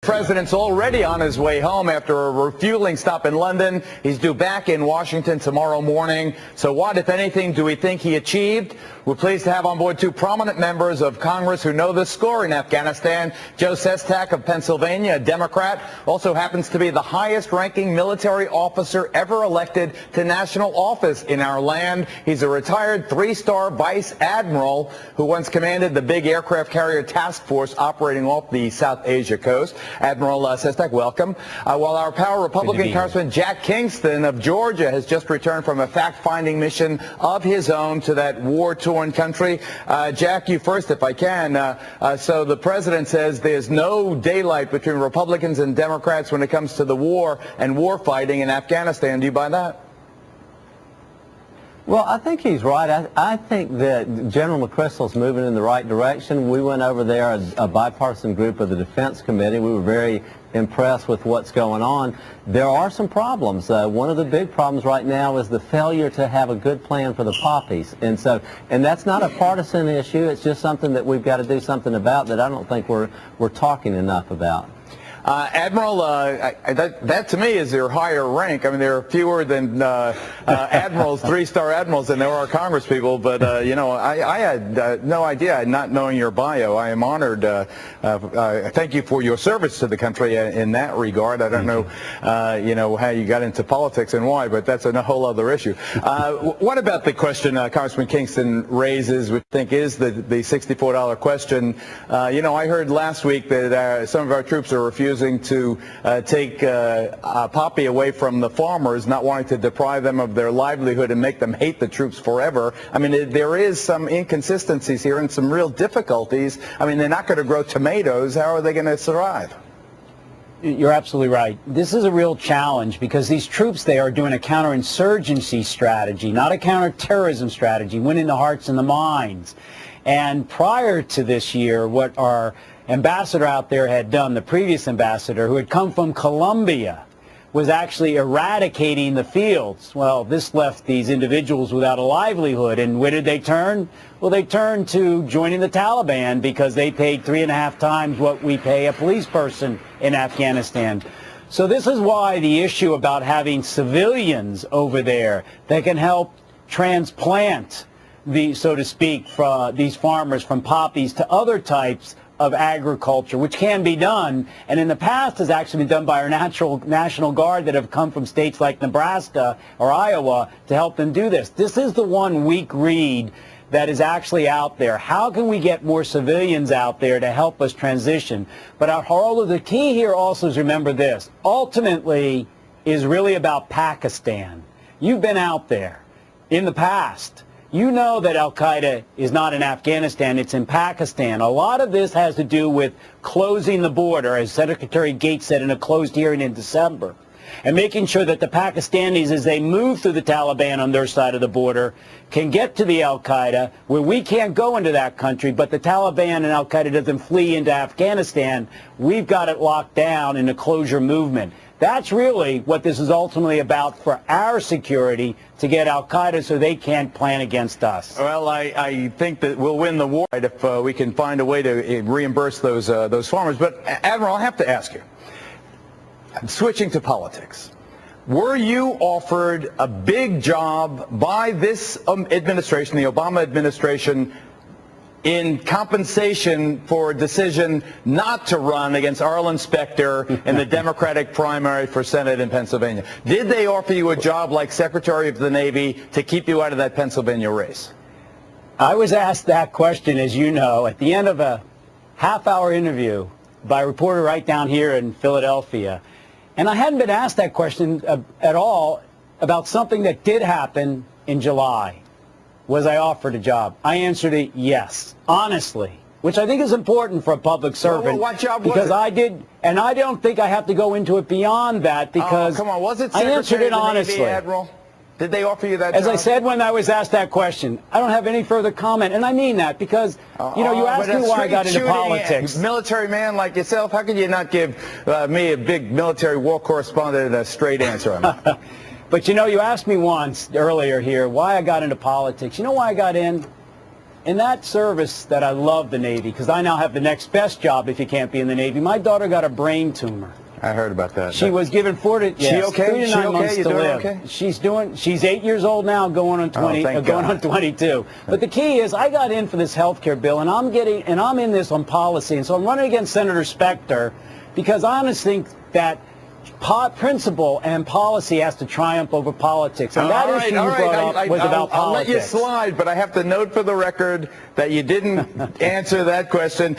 The president's already on his way home after a refueling stop in London. He's due back in Washington tomorrow morning. So what, if anything, do we think he achieved? We're pleased to have on board two prominent members of Congress who know the score in Afghanistan. Joe Sestak of Pennsylvania, a Democrat, also happens to be the highest-ranking military officer ever elected to national office in our land. He's a retired three-star vice admiral who once commanded the big aircraft carrier task force operating off the South Asia coast. Admiral Sestak, welcome. While our power Republican Congressman Jack Kingston of Georgia has just returned from a fact-finding mission of his own to that war-torn country. Jack, you first, if I can. So the president says there's no daylight between Republicans and Democrats when it comes to the war and war fighting in Afghanistan. Do you buy that? Well, I think he's right. I think that General McChrystal's moving in the right direction. We went over there, a bipartisan group of the Defense Committee. We were very impressed with what's going on. There are some problems. One of the big problems right now is the failure to have a good plan for the poppies. And that's not a partisan issue. It's just something that we've got to do something about that I don't think we're talking enough about. Admiral, that to me is your higher rank. I mean, there are fewer than admirals, three-star admirals, than there are congresspeople. But, you know, I had no idea, not knowing your bio. I am honored. Thank you for your service to the country in that regard. I don't know, you know, how you got into politics and why, but that's a whole other issue. What about the question Congressman Kingston raises, which I think is the $64 question? You know, I heard last week that some of our troops are refusing to take poppy away from the farmers, not wanting to deprive them of their livelihood and make them hate the troops forever. I mean, there is some inconsistencies here and some real difficulties. I mean, they're not going to grow tomatoes. How are they going to survive? You're absolutely right. This is a real challenge because these troops, they are doing a counterinsurgency strategy, not a counterterrorism strategy, winning the hearts and the minds. And prior to this year, what our ambassador out there had done, the previous ambassador, who had come from Colombia, was actually eradicating the fields. Well, this left these individuals without a livelihood. And where did they turn? Well, they turned to joining the Taliban because they paid 3.5 times what we pay a police person in Afghanistan. So this is why the issue about having civilians over there that can help transplant so to speak, these farmers from poppies to other types of agriculture, which can be done, and in the past has actually been done by our National Guard that have come from states like Nebraska or Iowa to help them do this. This is the one weak reed that is actually out there. How can we get more civilians out there to help us transition? But Geraldo, the key here also is remember this. Ultimately is really about Pakistan. You've been out there in the past. You know that al-Qaeda is not in Afghanistan, it's in Pakistan. A lot of this has to do with closing the border, as Secretary Gates said in a closed hearing in December, and making sure that the Pakistanis, as they move through the Taliban on their side of the border, can get to the al-Qaeda, where we can't go into that country, but the Taliban and al-Qaeda doesn't flee into Afghanistan. We've got it locked down in a closure movement. That's really what this is ultimately about for our security, to get al-Qaeda so they can't plan against us. Well, I think that we'll win the war if we can find a way to reimburse those farmers. But, Admiral, I have to ask you, switching to politics, were you offered a big job by this administration, the Obama administration, in compensation for a decision not to run against Arlen Specter in the Democratic primary for Senate in Pennsylvania? Did they offer you a job like Secretary of the Navy to keep you out of that Pennsylvania race? I was asked that question, as you know, at the end of a half-hour interview by a reporter right down here in Philadelphia. And I hadn't been asked that question at all about something that did happen in July. Was I offered a job? I answered it yes, honestly, which I think is important for a public servant. Well, what job was because it? I did, and I don't think I have to go into it beyond that because come on, was it I answered Secretary it of the honestly. Navy, Admiral? Did they offer you that As job? I said when I was asked that question, I don't have any further comment, and I mean that because, you know, you asked me why I got into politics. Military man like yourself, how could you not give me, a big military war correspondent, a straight answer on that? But, you know, you asked me once earlier here why I got into politics. You know why I got in? in that service that I love the Navy, because I now have the next best job if you can't be in the Navy, my daughter got a brain tumor. I heard about that. She was given 3 to 9 months to live. Okay? She's 8 years old now, going on 22. But the key is, I got in for this health care bill, and I'm in this on policy, and so I'm running against Senator Specter, because I honestly think that principle and policy has to triumph over politics. And that issue you brought up was about politics. I'll let you slide, but I have to note for the record that you didn't answer that question.